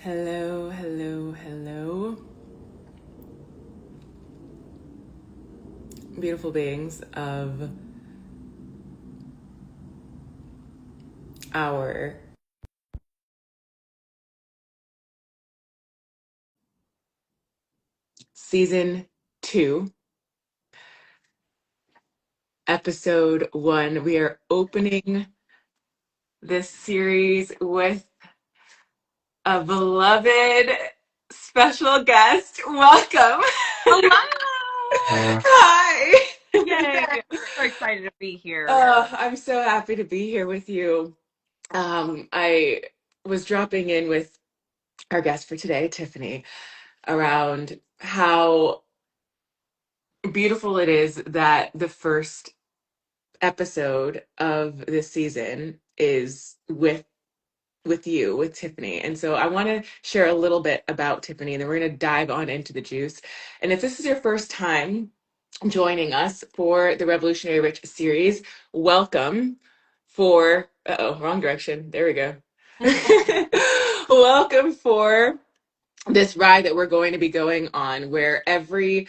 Hello, hello, hello. Beautiful beings of our season 2, episode 1. We are opening this series with a beloved special guest. Welcome. Hello. Hi. Yay. I'm so excited to be here. I'm so happy to be here with you. I was dropping in with our guest for today, Tiffany, around how beautiful it is that the first episode of this season is with you, with Tiffany. And so I want to share a little bit about Tiffany, and then we're going to dive on into the juice. And if this is your first time joining us for the Revolutionary Rich series, welcome. For wrong direction. There we go. Welcome for this ride that we're going to be going on, where every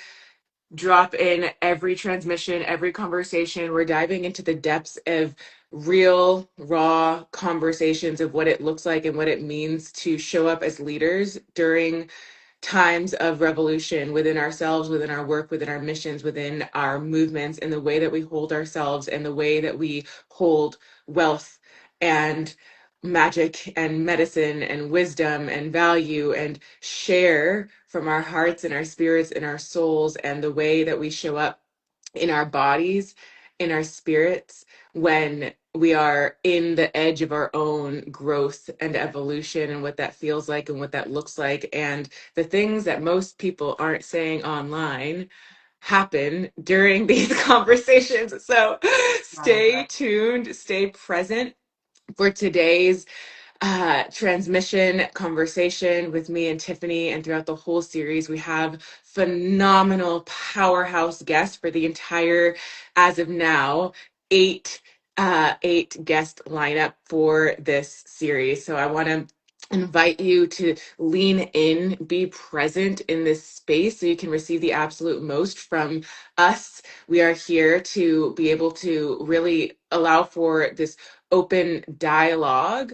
drop in, every transmission, every conversation, we're diving into the depths of real, raw conversations of what it looks like and what it means to show up as leaders during times of revolution within ourselves, within our work, within our missions, within our movements, and the way that we hold ourselves and the way that we hold wealth and magic and medicine and wisdom and value and share from our hearts and our spirits and our souls, and the way that we show up in our bodies, in our spirits, when we are in the edge of our own growth and evolution, and what that feels like and what that looks like. And the things that most people aren't saying online happen during these conversations. So stay tuned, stay present for today's transmission conversation with me and Tiffany. And throughout the whole series, we have phenomenal powerhouse guests for the entire, as of now, eight guest lineup for this series. So I want to invite you to lean in, be present in this space so you can receive the absolute most from us. We are here to be able to really allow for this open dialogue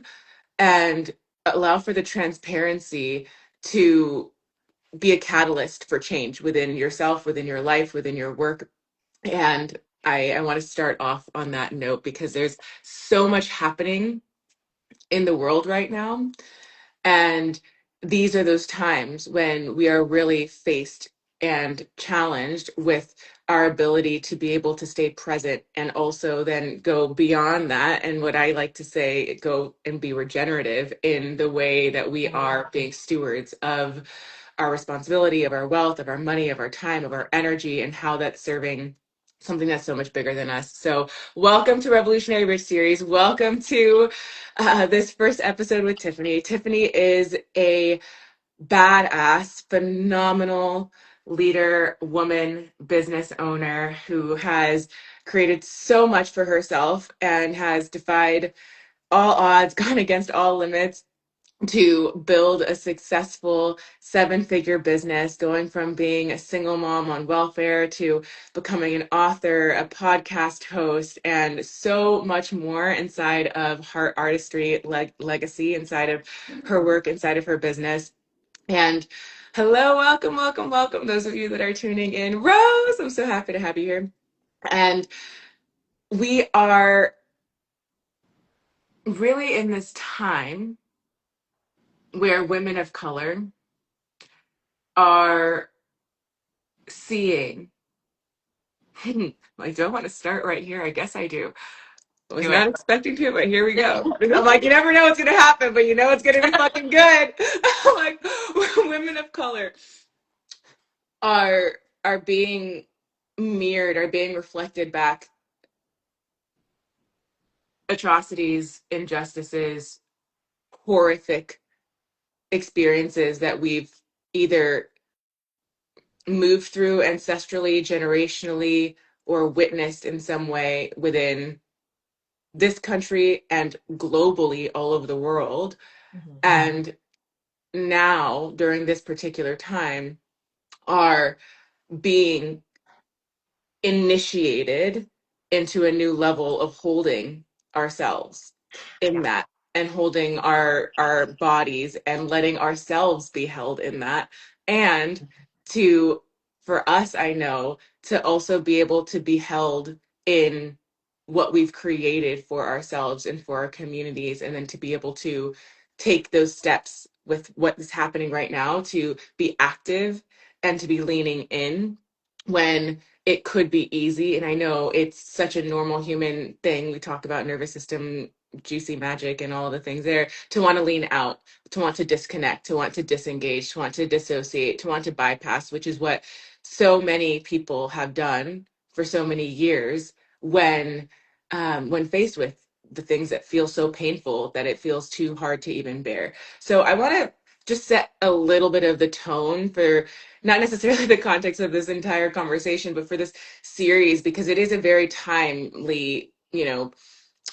and allow for the transparency to be a catalyst for change within yourself, within your life, within your work. And I want to start off on that note because there's so much happening in the world right now. And these are those times when we are really faced and challenged with our ability to be able to stay present, and also then go beyond that. And what I like to say, go and be regenerative in the way that we are being stewards of our responsibility, of our wealth, of our money, of our time, of our energy, and how that's serving something that's so much bigger than us. So welcome to Revolutionary Rich series. Welcome to this first episode with Tiffany. Tiffany is a badass, phenomenal leader, woman, business owner who has created so much for herself and has defied all odds, gone against all limits to build a successful 7-figure business, going from being a single mom on welfare to becoming an author, a podcast host, and so much more inside of her artistry legacy, inside of her work, inside of her business. And hello, welcome, welcome, welcome, those of you that are tuning in. Rose, I'm so happy to have you here. And we are really in this time where women of color are seeing. Like, do I want to start right here? I guess I do. I was Do it. not expecting to, but here we go. I'm like, you never know what's going to happen, but you know it's going to be fucking good. Like, women of color are are being mirrored, are being reflected back atrocities, injustices, horrific experiences that we've either moved through ancestrally, generationally, or witnessed in some way within this country and globally all over the world. Mhm. And now during this particular time are being initiated into a new level of holding ourselves in Yeah. that, and holding our bodies and letting ourselves be held in that, and to, for us, I know, to also be able to be held in what we've created for ourselves and for our communities, and then to be able to take those steps with what is happening right now, to be active and to be leaning in when it could be easy. And I know it's such a normal human thing. We talk about nervous system, juicy magic, and all the things there, to want to lean out, to want to disconnect, to want to disengage, to want to dissociate, to want to bypass, which is what so many people have done for so many years when faced with the things that feel so painful that it feels too hard to even bear. So I want to just set a little bit of the tone for not necessarily the context of this entire conversation, but for this series, because it is a very timely,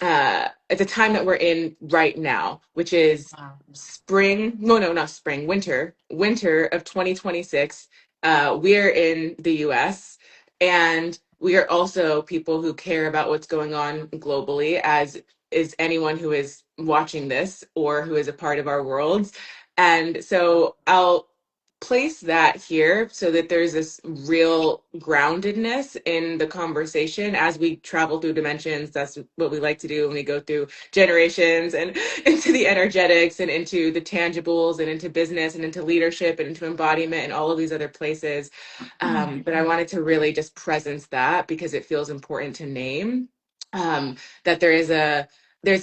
at the time that we're in right now, which is Wow. spring, no, not spring, winter of 2026. We're in the US, and we are also people who care about what's going on globally, as is anyone who is watching this or who is a part of our worlds. And so I'll place that here so that there's this real groundedness in the conversation as we travel through dimensions. That's what we like to do when we go through generations and into the energetics and into the tangibles and into business and into leadership and into embodiment and all of these other places. But I wanted to really just presence that because it feels important to name, that there's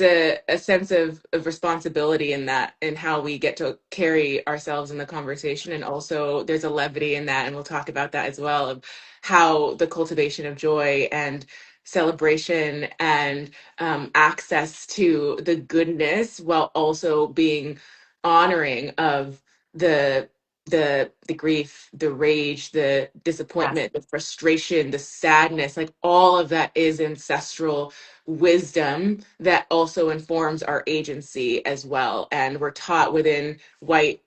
a sense of responsibility in that, in how we get to carry ourselves in the conversation. And also there's a levity in that, and we'll talk about that as well, of how the cultivation of joy and celebration and access to the goodness, while also being honoring of the the grief, the rage, the Yes. disappointment, the frustration, the sadness, like all of that is ancestral wisdom that also informs our agency as well. And we're taught within white,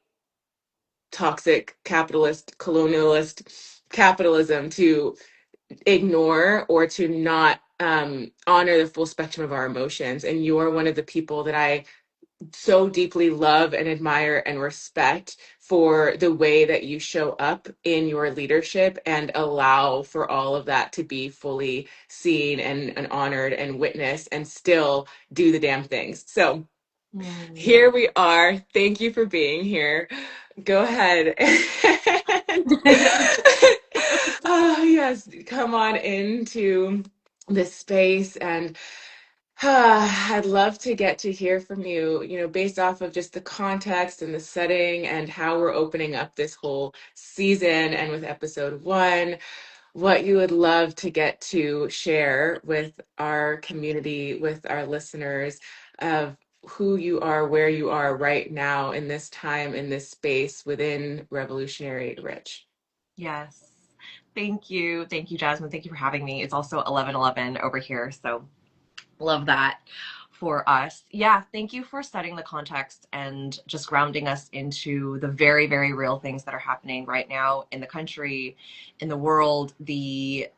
toxic, capitalist, colonialist capitalism to ignore or to not honor the full spectrum of our emotions. And you're one of the people that I so deeply love and admire and respect for the way that you show up in your leadership and allow for all of that to be fully seen and honored and witnessed, and still do the damn things. So Mm. here we are. Thank you for being here. Go ahead. Oh, yes. Come on into this space, and I'd love to get to hear from you, based off of just the context and the setting and how we're opening up this whole season, and with episode one, what you would love to get to share with our community, with our listeners, of who you are, where you are right now in this time, in this space within Revolutionary Rich. Yes. Thank you. Thank you, Jasmine. Thank you for having me. It's also 11:11 over here, so love that for us. Yeah, thank you for setting the context and just grounding us into the very, very real things that are happening right now in the country, in the world, the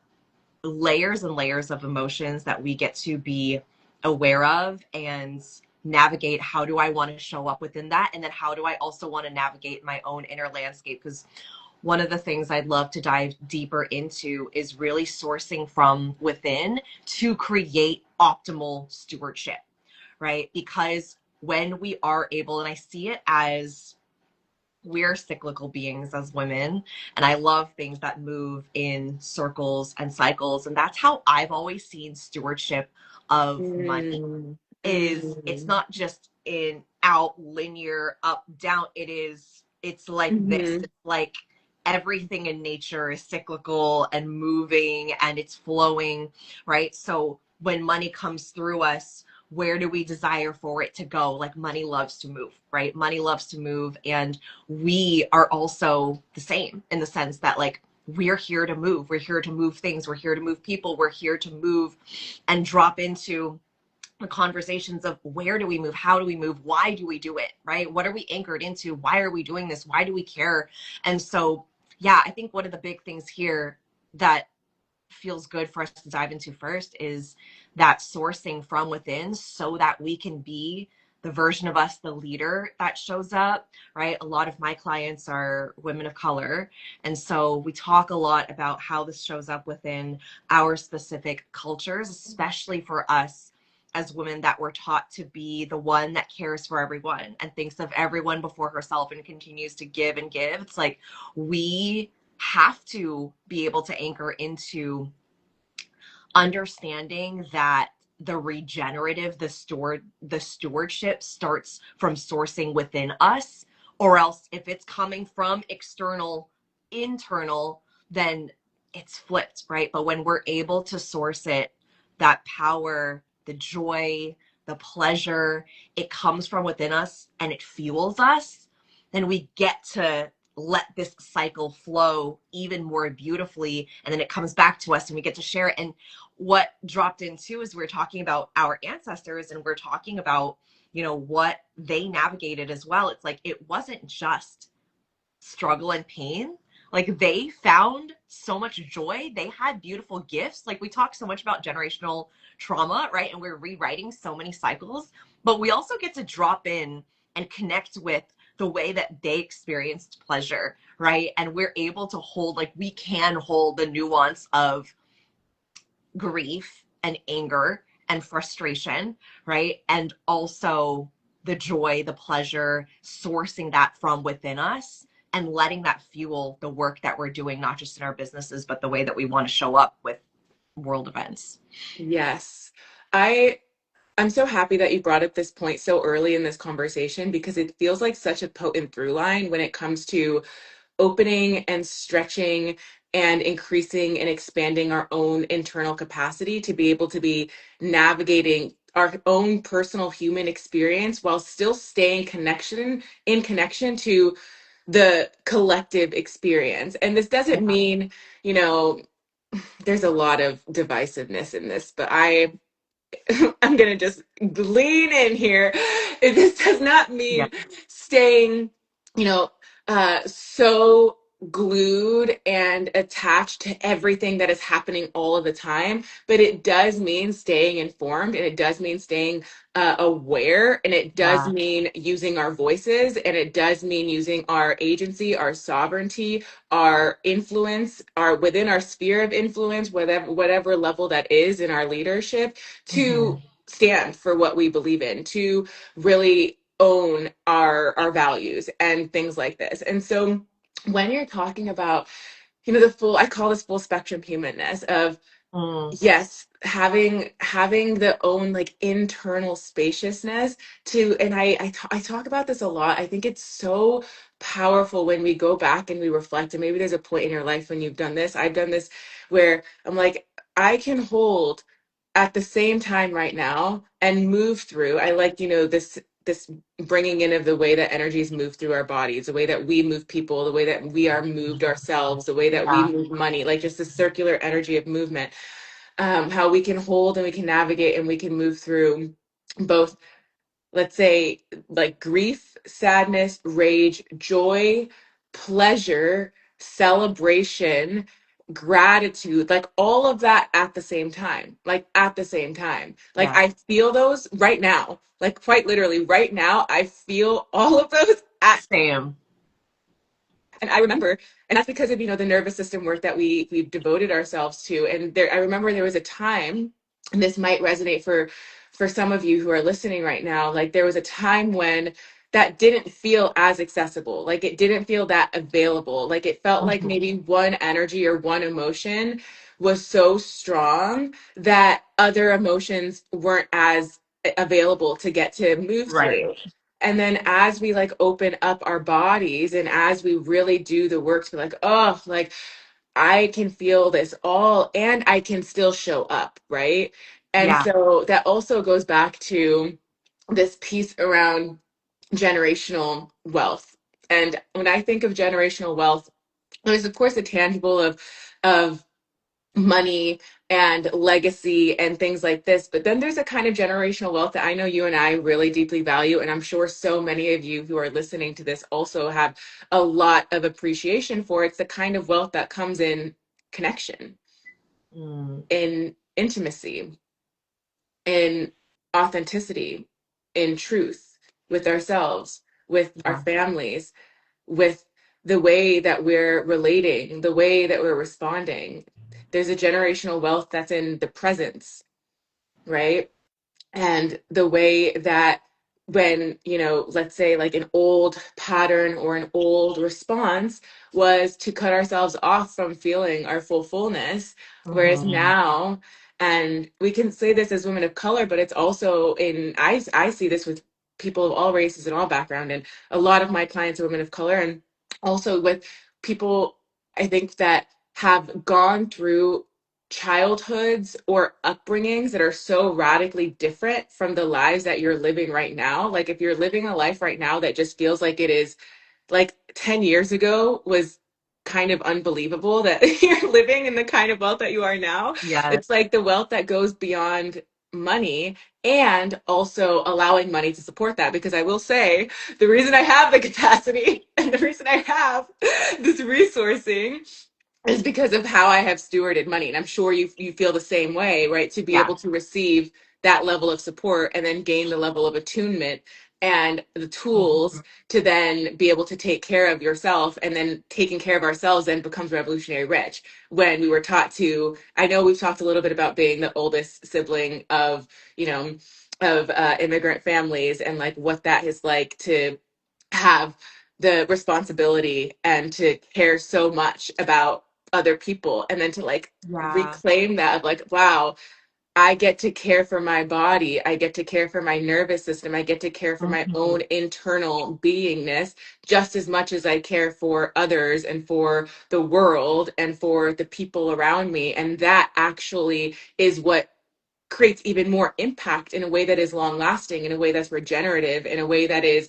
layers and layers of emotions that we get to be aware of and navigate. How do I want to show up within that? And then how do I also want to navigate my own inner landscape? Because one of the things I'd love to dive deeper into is really sourcing from within to create optimal stewardship, right? Because when we are able, and I see it as we're cyclical beings as women, and I love things that move in circles and cycles. And that's how I've always seen stewardship of money. Mm, Is it's mm, not just in out linear up down, it's like this, mhm, it's like everything in nature is cyclical and moving and it's flowing, right? So when money comes through us, where do we desire for it to go? Like money loves to move, right? Money loves to move, and we are also the same in the sense that like we're here to move, we're here to move things, we're here to move people, we're here to move and drop into the conversations of where do we move, how do we move, why do we do it, right? What are we anchored into? Why are we doing this? Why do we care? And so, yeah, I think one of the big things here that feels good for us to dive into first is that sourcing from within so that we can be the version of us, the leader that shows up, right? A lot of my clients are women of color. And so we talk a lot about how this shows up within our specific cultures, especially for us as women that were taught to be the one that cares for everyone and thinks of everyone before herself and continues to give and give. It's like we have to be able to anchor into understanding that the regenerative, the stewardship starts from sourcing within us, or else if it's coming from external, internal, then it's flipped, right? But when we're able to source it, that power, the joy, the pleasure, it comes from within us and it fuels us, then we get to let this cycle flow even more beautifully, and then it comes back to us and we get to share it. And what dropped in too is we're talking about our ancestors and we're talking about, you know, what they navigated as well. It's like it wasn't just struggle and pain. Like they found so much joy. They had beautiful gifts. Like we talk so much about generational trauma, right? And we're rewriting so many cycles, but we also get to drop in and connect with the way that they experienced pleasure, right? And we're able to hold, like, we can hold the nuance of grief and anger and frustration, right? And also the joy, the pleasure, sourcing that from within us and letting that fuel the work that we're doing, not just in our businesses, but the way that we want to show up with world events. Yes. I I'm so happy that you brought up this point so early in this conversation because it feels like such a potent through line when it comes to opening and stretching and increasing and expanding our own internal capacity to be able to be navigating our own personal human experience while still staying connection to the collective experience. And this doesn't Yeah. mean, you know, there's a lot of divisiveness in this, but I'm going to just lean in here. This does not Yeah. mean staying, you know, so glued and attached to everything that is happening all of the time, but it does mean staying informed and it does mean staying aware and it does Yeah. mean using our voices and it does mean using our agency, our sovereignty, our influence, our within our sphere of influence, whatever level that is in our leadership Mm-hmm. to stand for what we believe in, to really own our values and things like this. And so when you're talking about, the full, I call this full spectrum humanness of, Mm. yes, having the own like internal spaciousness to, and I talk about this a lot. I think it's so powerful when we go back and we reflect, and maybe there's a point in your life when you've done this. I've done this where I'm like, I can hold at the same time right now and move through. I like, this bringing in of the way that energies move through our bodies, the way that we move people, the way that we are moved ourselves, the way that we Yeah. move money, like just the circular energy of movement, how we can hold and we can navigate and we can move through both, let's say, like grief, sadness, rage, joy, pleasure, celebration, gratitude, like all of that at the same time. Like at the same time. Like Yeah. I feel those right now. Like quite literally right now, I feel all of those at. Same. And I remember, and that's because of, the nervous system work that we've devoted ourselves to. And I remember there was a time, and this might resonate for some of you who are listening right now, like there was a time when that didn't feel as accessible. Like it didn't feel that available. Like it felt like Mm-hmm. maybe one energy or one emotion was so strong that other emotions weren't as available to get to move Right. through. And then as we like open up our bodies and as we really do the work to be like, oh, like I can feel this all and I can still show up, right? And Yeah. so that also goes back to this piece around generational wealth. And when I think of generational wealth, there's of course the tangible of money and legacy and things like this. But then there's a kind of generational wealth that I know you and I really deeply value. And I'm sure so many of you who are listening to this also have a lot of appreciation for. It's the kind of wealth that comes in connection, Mm, in intimacy, in authenticity, in truth with ourselves, with our yeah. families, with the way that we're relating, the way that we're responding. There's a generational wealth that's in the presence, right? And the way that when, let's say like an old pattern or an old response was to cut ourselves off from feeling our fullness, whereas Mm-hmm. now, and we can say this as women of color, but it's also I see this with people of all races and all background, and a lot of my clients are women of color, and also with people I think that have gone through childhoods or upbringings that are so radically different from the lives that you're living right now. Like if you're living a life right now that just feels like it is like 10 years ago was kind of unbelievable that you're living in the kind of wealth that you are now. Yes. It's like the wealth that goes beyond money and also allowing money to support that. Because I will say, the reason I have the capacity and the reason I have this resourcing is because of how I have stewarded money. And I'm sure you feel the same way, right? To be Yeah. able to receive that level of support and then gain the level of attunement and the Mhm. tools to then be able to take care of yourself, and then taking care of ourselves then becomes revolutionary rich. When we were taught to, I know we've talked a little bit about being the oldest sibling of, you know, of immigrant families and like what that is like to have the responsibility and to care so much about other people, and then to like Yeah. reclaim that of like, wow, I get to care for my body, I get to care for my nervous system, I get to care for my Mhm. own internal beingness just as much as I care for others and for the world and for the people around me. And that actually is what creates even more impact in a way that is long lasting, in a way that's regenerative, in a way that is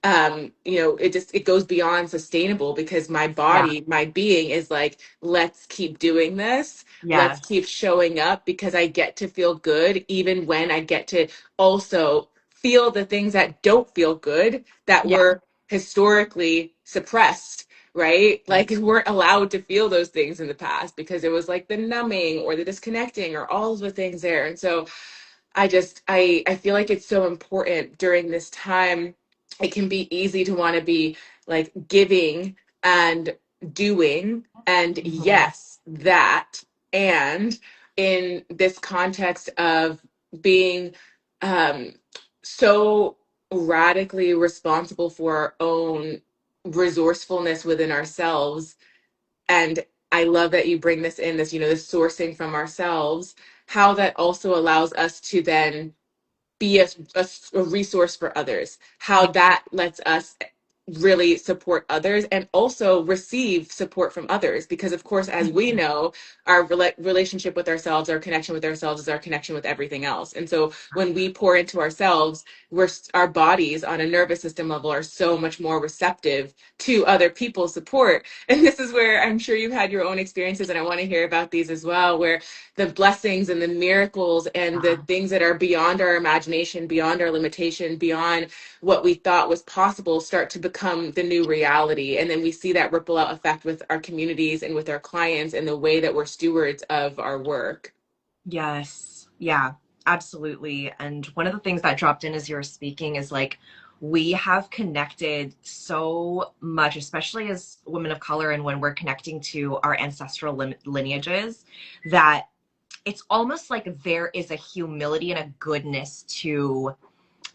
it goes beyond sustainable, because my Yeah. body, my being is like, let's keep doing this, let's keep Yes. showing up, because I get to feel good even when I get to also feel the things that don't feel good, that Yeah. were historically suppressed, right? Like weren't allowed to feel those things in the past because it was like the numbing or the disconnecting or all of the things there. And so I feel like it's so important during this time. It can be easy to want to be like giving and doing and Mhm. yes, that. And in this context of being um so radically responsible for our own resourcefulness within ourselves. And I love that you bring this in, this, this sourcing from ourselves, how that also allows us to then be a resource for others, how Yeah. that lets us really support others and also receive support from others. Because, of course, as we Mhm. know, our relationship with ourselves, our connection with ourselves is our connection with everything else. And so when we pour into ourselves, our bodies on a nervous system level are so much more receptive to other people's support. And this is where I'm sure you've had your own experiences, and I want to hear about these as well, where the blessings and the miracles and the Yeah. things that are beyond our imagination, beyond our limitation, beyond what we thought was possible start to become the new reality. And then we see that ripple out effect with our communities and with our clients and the way that we're stewards of our work. Yes. Yeah, absolutely. And one of the things that dropped in as you were speaking is like, we have connected so much, especially as women of color, and when we're connecting to our ancestral lineages, that it's almost like there is a humility and a goodness to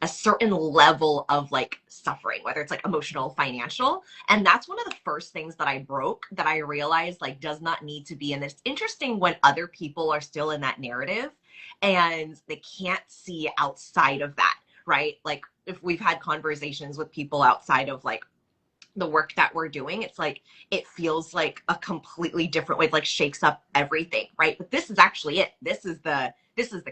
a certain level of like suffering, whether it's like emotional, financial. And that's one of the first things that I broke, that I realized like does not need to be. And it's interesting when other people are still in that narrative and they can't see outside of that, right? Like if we've had conversations with people outside of like the work that we're doing, it's like it feels like a completely different way. It like shakes up everything, right? But this is actually it. This is the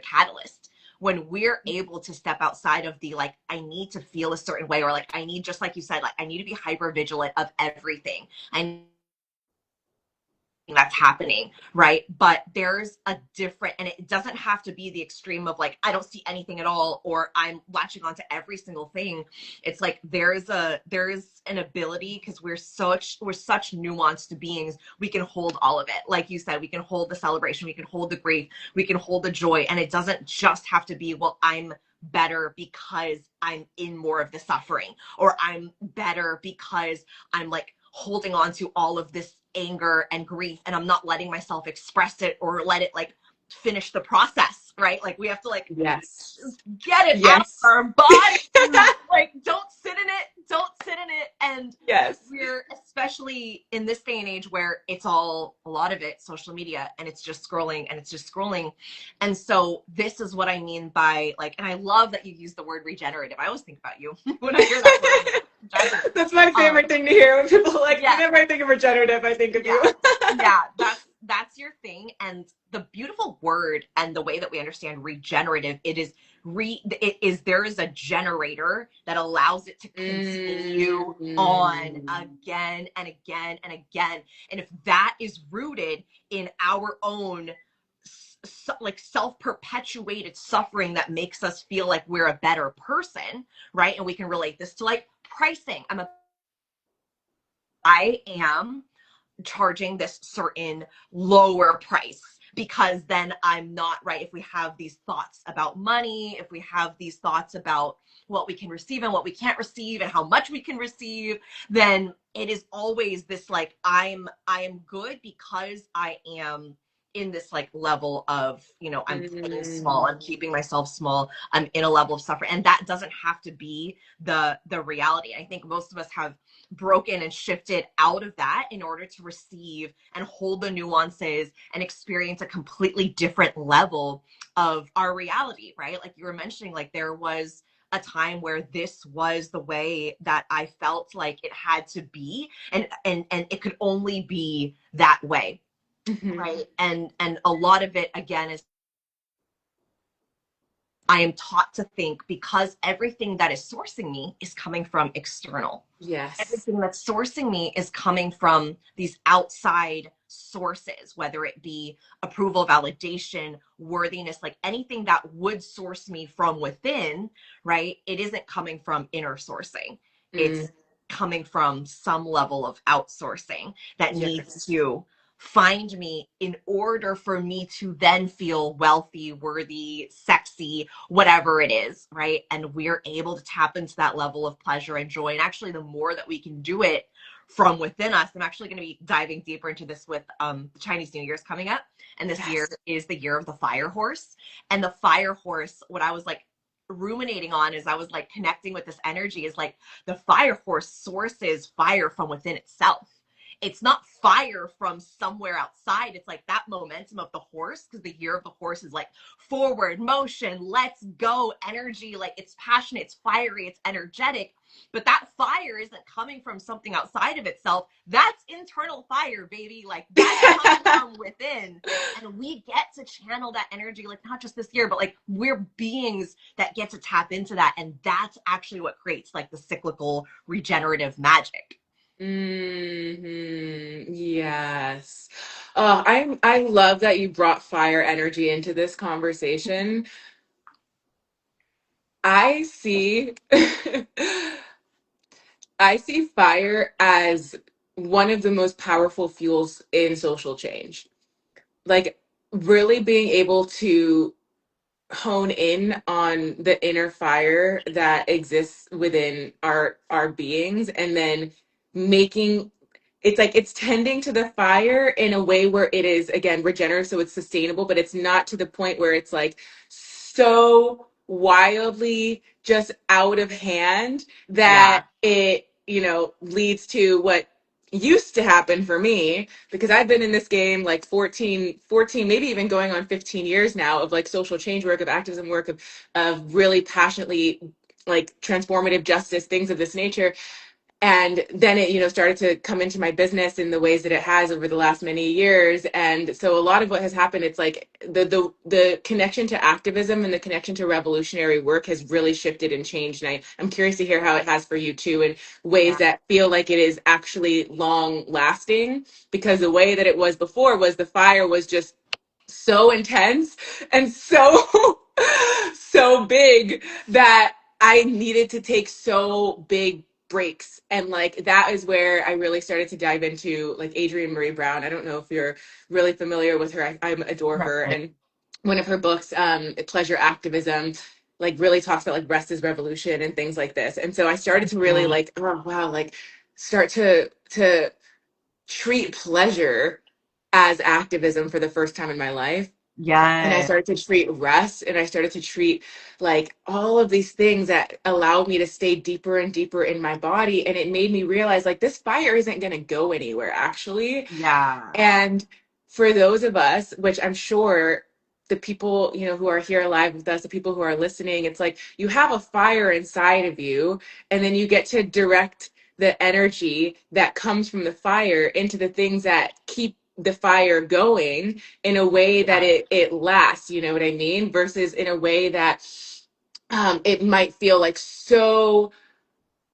catalyst. When we're able to step outside of the like, I need to feel a certain way, or like I need, just like you said, like I need to be hyper vigilant of everything. I that's happening, right? But there's a different, and it doesn't have to be the extreme of like, I don't see anything at all, or I'm latching onto every single thing. It's like there's an ability, because we're such nuanced beings. We can hold all of it. Like you said, we can hold the celebration, we can hold the grief, we can hold the joy. And it doesn't just have to be, well, I'm better because I'm in more of the suffering, or I'm better because I'm like holding on to all of this anger and grief and I'm not letting myself express it or let it like finish the process, right? Like we have to like Yes. get it out of Yes. our bodies. Like don't sit in it, don't sit in it. And Yes. we're, especially in this day and age where it's all, a lot of it social media, and it's just scrolling and it's just scrolling. And so this is what I mean by like, and I love that you use the word regenerative. I always think about you when I hear that word. Jasmine. That's my favorite thing to hear when people are like, Yes, whenever I think of regenerative, I think of you. yeah, yeah, that's your thing. And the beautiful word and the way that we understand regenerative, it is, there is a generator that allows it to continue on Mm. again and again and again. And if that is rooted in our own like self-perpetuated suffering that makes us feel like we're a better person, right? And we can relate this to like pricing. I am charging this certain lower price because then I'm not, right. If we have these thoughts about money, if we have these thoughts about what we can receive and what we can't receive and how much we can receive, then it is always this like, I am good because I am in this like level of, I'm playing small, Mm. I'm keeping myself small, I'm in a level of suffering. And that doesn't have to be the reality. I think most of us have broken and shifted out of that in order to receive and hold the nuances and experience a completely different level of our reality, right? Like you were mentioning, like there was a time where this was the way that I felt like it had to be, and it could only be that way, Mhm. right? And a lot of it again is I am taught to think, because everything that is sourcing me is coming from external. Yes. Everything that's sourcing me is coming from these outside sources, whether it be approval, validation, worthiness, like anything that would source me from within, right? It isn't coming from inner sourcing. Mm. It's coming from some level of outsourcing that needs Yes. to find me in order for me to then feel wealthy, worthy, sexy, whatever it is, right? And we're able to tap into that level of pleasure and joy. And actually, the more that we can do it from within us, I'm actually going to be diving deeper into this with the Chinese New Year's coming up. And this year Yes. is the year of the fire horse. And the fire horse, what I was like ruminating on as I was like connecting with this energy is like the fire horse sources fire from within itself. It's not fire from somewhere outside. It's like that momentum of the horse, because the year of the horse is like forward motion, let's go energy. Like it's passionate, it's fiery, it's energetic. But that fire isn't coming from something outside of itself. That's internal fire, baby. Like that's coming from within. And we get to channel that energy, like not just this year, but like we're beings that get to tap into that. And that's actually what creates like the cyclical regenerative magic. Yes. I love that you brought fire energy into this conversation. I see I see fire as one of the most powerful fuels in social change. Like really being able to hone in on the inner fire that exists within our beings, and then making it's like it's tending to the fire in a way where it is again regenerative, so it's sustainable, but it's not to the point where it's like so wildly just out of hand Yeah. that it leads to what used to happen for me, because I've been in this game like 14, maybe even going on 15 years now of like social change work, of activism work, of really passionately like transformative justice, things of this nature. And then it, started to come into my business in the ways that it has over the last many years. And so a lot of what has happened, it's like the connection to activism and the connection to revolutionary work has really shifted and changed. And I'm curious to hear how it has for you too, in ways Yeah. that feel like it is actually long lasting, because the way that it was before was the fire was just so intense and so so big that I needed to take so big breaks. And like that is where I really started to dive into like Adrienne Marie Brown. I don't know if you're really familiar with her. I adore her. No. And one of her books, Pleasure Activism, like really talks about like rest is revolution and things like this. And so I started to really Mhm. like, oh wow, like start to treat pleasure as activism for the first time in my life. And I Yes. started to treat rest, and I started to treat like all of these things that allowed me to stay deeper and deeper in my body. And it made me realize like this fire isn't going to go anywhere, actually. Yeah. And for those of us, which I'm sure the people, who are here live with us, the people who are listening, it's like you have a fire inside of you, and then you get to direct the energy that comes from the fire into the things that keep the fire going in a way that Yeah. it lasts, you know what I mean? Versus in a way that it might feel like so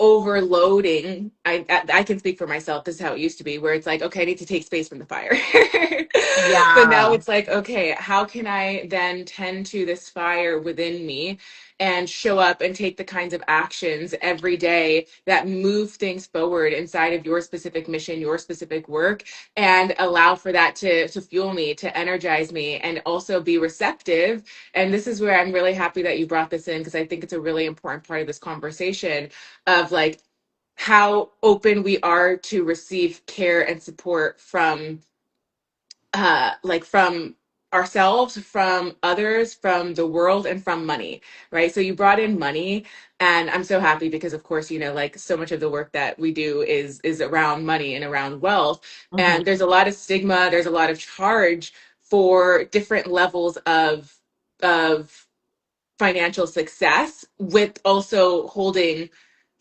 overloading. I can speak for myself. This is how it used to be, where it's like, okay, I need to take space from the fire. But now Yeah. it's like, okay, how can I then tend to this fire within me and show up and take the kinds of actions every day that move things forward inside of your specific mission, your specific work, and allow for that to fuel me, to energize me, and also be receptive. And this is where I'm really happy that you brought this in, because I think it's a really important part of this conversation of like how open we are to receive care and support from from ourselves, from others, from the world, and from money, right? So you brought in money, and I'm so happy because of course, like so much of the work that we do is around money and around wealth. Hmm. And there's a lot of stigma, there's a lot of charge for different levels of financial success, with also holding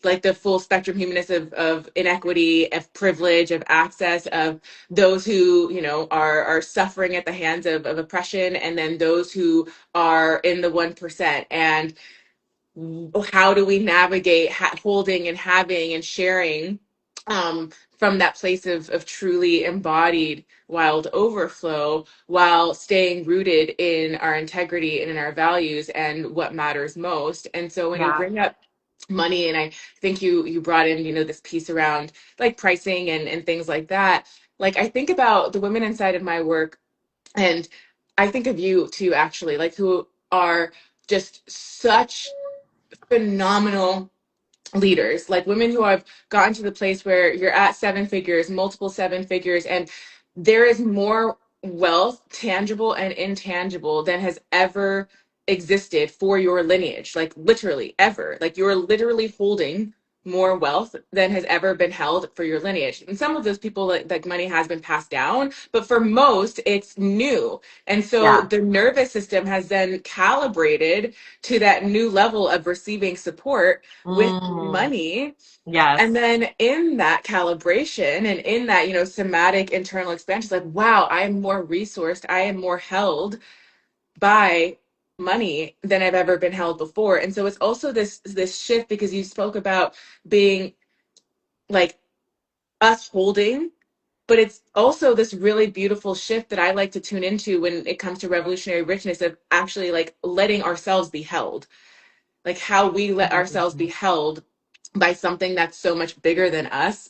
like the full spectrum humanness of inequity, of privilege, of access, of those who, are suffering at the hands of oppression, and then those who are in the 1%. And how do we navigate holding and having and sharing from that place of truly embodied wild overflow, while staying rooted in our integrity and in our values and what matters most. And so when you Yeah. bring up money, and I think you brought in, this piece around like pricing and things like that, like I think about the women inside of my work, and I think of you too, actually, like who are just such phenomenal leaders, like women who have gotten to the place where you're at seven figures, multiple seven figures, and there is more wealth, tangible and intangible, than has ever existed for your lineage. Like literally ever. Like you're literally holding more wealth than has ever been held for your lineage. And some of those people, like money has been passed down, but for most it's new. And so Yeah. the nervous system has then calibrated to that new level of receiving support with Mm. money. And Yes. then in that calibration and in that, somatic internal expansion, it's like, wow, I am more resourced. I am more held by money than I've ever been held before. And so it's also this shift, because you spoke about being like us holding, but it's also this really beautiful shift that I like to tune into when it comes to revolutionary richness, of actually like letting ourselves be held, like how we let ourselves be held by something that's so much bigger than us.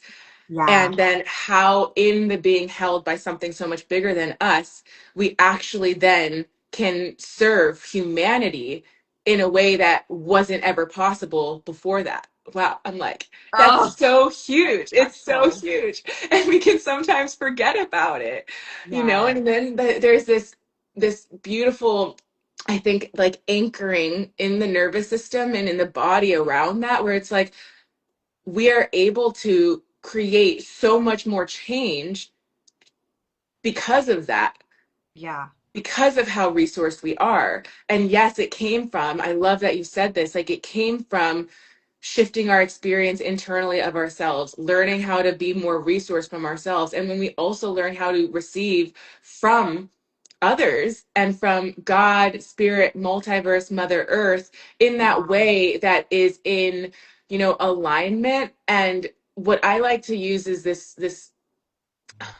Yeah. And then how in the being held by something so much bigger than us, we actually then can serve humanity in a way that wasn't ever possible before that. Wow, I'm like, that's Oh, so huge. It's so special. huge. And we can sometimes forget about it, Yeah. and then there's this beautiful, I think, like anchoring in the nervous system and in the body around that, where it's like we are able to create so much more change because of that, Yeah. because of how resourced we are. And yes, it came from, I love that you said this, like it came from shifting our experience internally of ourselves, learning how to be more resource from ourselves. And when we also learn how to receive from others and from God, Spirit, multiverse, Mother Earth in that way that is in, alignment. And what I like to use is this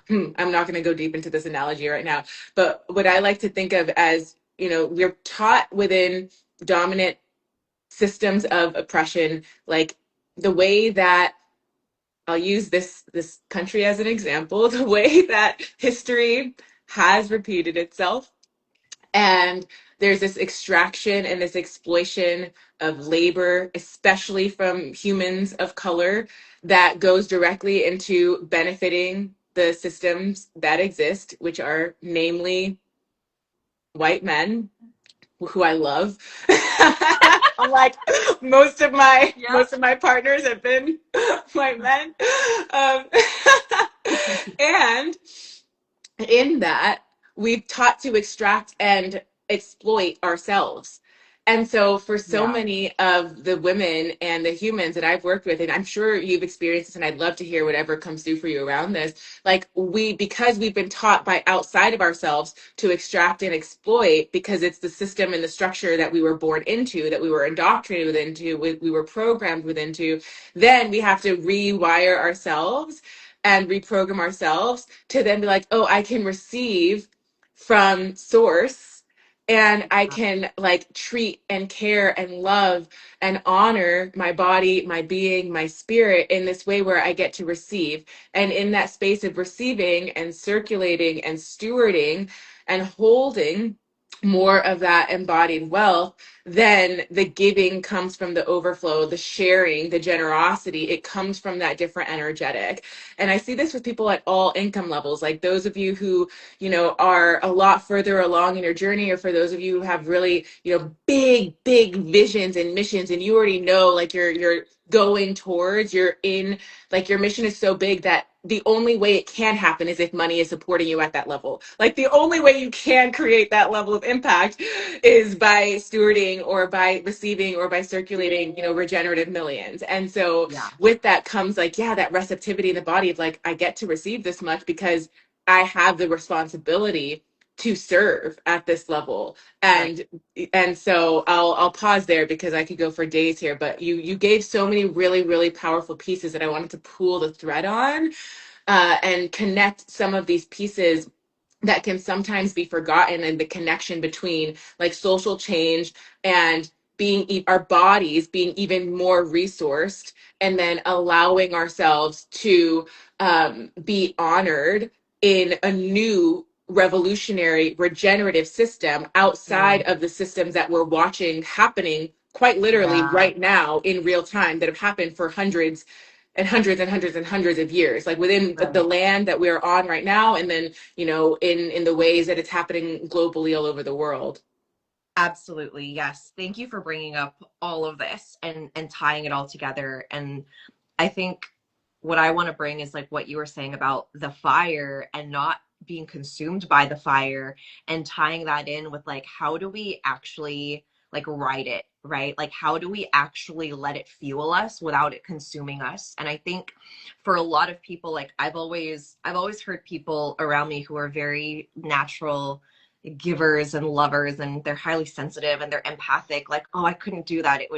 I'm not going to go deep into this analogy right now, but what I like to think of as, we're taught within dominant systems of oppression, like the way that I'll use this country as an example, the way that history has repeated itself, and there's this extraction and this exploitation of labor, especially from humans of color, that goes directly into benefiting the systems that exist, which are namely white men who I love. I'm like, most of my Yep. most of my partners have been white men, um, and in that we've taught to extract and exploit ourselves. And so for so Yeah. many of the women and the humans that I've worked with, and I'm sure you've experienced this, and I'd love to hear whatever comes through for you around this, like because we've been taught by outside of ourselves to extract and exploit, because it's the system and the structure that we were born into, that we were indoctrinated into, we were programmed within to, then we have to rewire ourselves and reprogram ourselves to then be like, oh, I can receive from source, and I can like treat and care and love and honor my body, my being, my spirit in this way where I get to receive. And in that space of receiving and circulating and stewarding and holding more of that embodied wealth, then the giving comes from the overflow, the sharing, the generosity. It comes from that different energetic. And I see this with people at all income levels, like those of you who, are a lot further along in your journey, or for those of you who have really, big, big visions and missions, and you already know, like you're going towards, you're in, like your mission is so big that the only way it can happen is if money is supporting you at that level. Like the only way you can create that level of impact is by stewarding or by receiving or by circulating, regenerative millions. And so Yeah. with that comes like, yeah, that receptivity in the body of like, I get to receive this much because I have the responsibility to serve at this level. Right. And so I'll pause there because I could go for days here, but you gave so many really, really powerful pieces that I wanted to pull the thread on, and connect some of these pieces that can sometimes be forgotten, and the connection between like social change and our bodies being even more resourced, and then allowing ourselves to be honored in a new revolutionary regenerative system outside Mm. of the systems that we're watching happening quite literally Yeah. right now in real time, that have happened for hundreds and hundreds and hundreds and hundreds of years, like within the Right. land that we're on right now, and then in the ways that it's happening globally all over the world. Absolutely. Yes. Thank you for bringing up all of this and tying it all together. And I think what I want to bring is like what you were saying about the fire and not being consumed by the fire, and tying that in with like how do we actually like ride it, right? Like how do we actually let it fuel us without it consuming us? And I think for a lot of people, like I've always heard people around me who are very natural givers and lovers, and they're highly sensitive and they're empathic, like, oh, I couldn't do that, it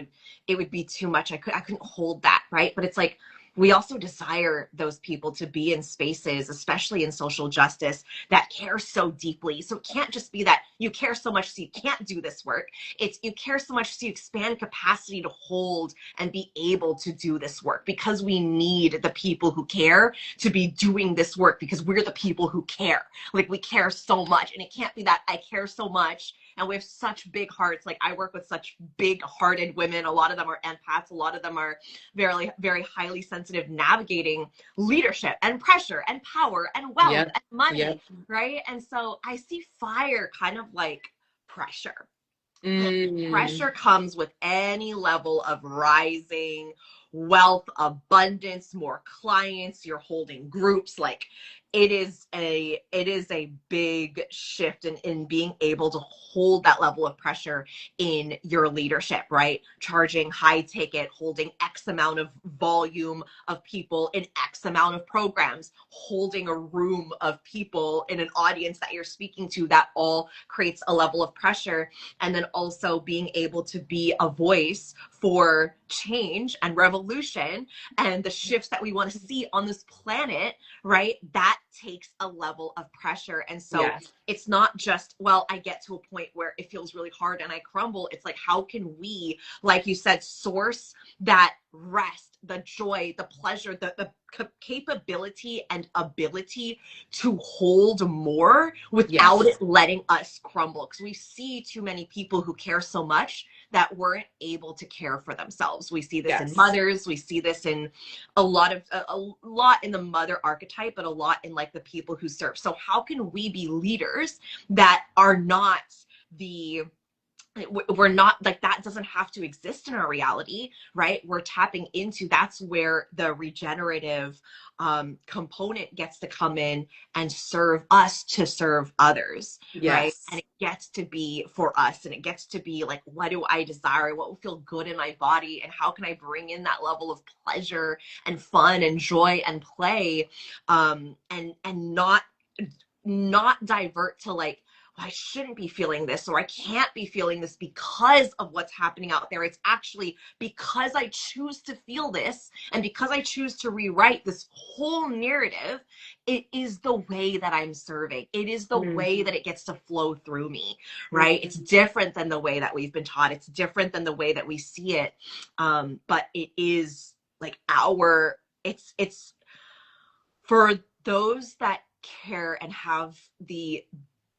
would be too much, I couldn't hold that, right? But it's like we also desire those people to be in spaces, especially in social justice, that care so deeply. So it can't just be that you care so much so you can't do this work. It's you care so much so you expand capacity to hold and be able to do this work, because we need the people who care to be doing this work, because we're the people who care. Like we care so much, and it can't be that I care so much and we have such big hearts. Like I work with such big hearted women. A lot of them are empaths. A lot of them are very, very highly sensitive, navigating leadership and pressure and power and wealth Yep. and money, Yep. right? And so I see fire kind of like pressure. Mm. Pressure comes with any level of rising, wealth, abundance, more clients, you're holding groups. Like it is a big shift in being able to hold that level of pressure in your leadership, right? Charging high ticket, holding X amount of volume of people in X amount of programs, holding a room of people in an audience that you're speaking to, that all creates a level of pressure. And then also being able to be a voice for change and revolution and the shifts that we want to see on this planet, right? That takes a level of pressure. And so Yes. it's not just, well, I get to a point where it feels really hard and I crumble. It's like, how can we, like you said, source that rest, the joy, the pleasure, the capability and ability to hold more without Yes. it letting us crumble? Because we see too many people who care so much that weren't able to care for themselves. We see this in Yes. mothers. We see this in a lot in the mother archetype, but a lot in like the people who serve. So how can we be leaders that are not the we're not like that doesn't have to exist in our reality, right? We're tapping into that's where the regenerative component gets to come in and serve us to serve others, right? And Yes. it gets to be for us, and it gets to be like, what do I desire? What will feel good in my body? And how can I bring in that level of pleasure and fun and joy and play, and not divert to like, well, I shouldn't be feeling this, or I can't be feeling this because of what's happening out there. It's actually because I choose to feel this, and because I choose to rewrite this whole narrative, it is the way that I'm serving. It is the Mm. way that it gets to flow through me, Mm. right? It's different than the way that we've been taught. It's different than the way that we see it. But it is like it's for those that care and have the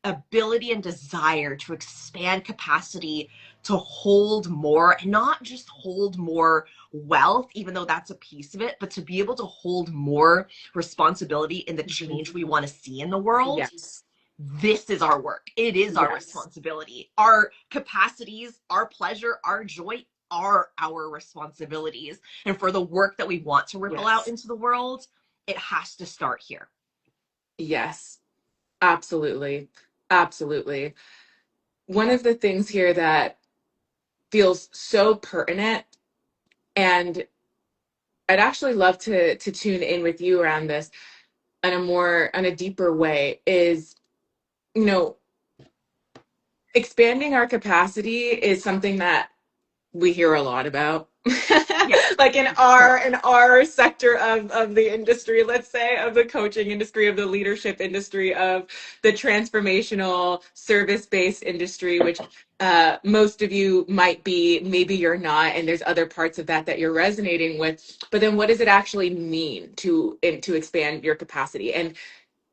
ability and desire to expand capacity to hold more, and not just hold more wealth, even though that's a piece of it, but to be able to hold more responsibility in the Mhm. change we want to see in the world. Yes. This is our work. It is our Yes. responsibility. Our capacities, our pleasure, our joy are our responsibilities. And for the work that we want to ripple out Yes. into the world, it has to start here. Yes. Absolutely. Absolutely. One of the things here that feels so pertinent, and I'd actually love to tune in with you around this on a deeper way, is, you know, expanding our capacity is something that we hear a lot about. Yeah, Like sure. in our sector of the industry, let's say, of the coaching industry, of the leadership industry, of the transformational service-based industry, which most of you might be, maybe you're not, and there's other parts of that that you're resonating with. But then what does it actually mean to expand your capacity? And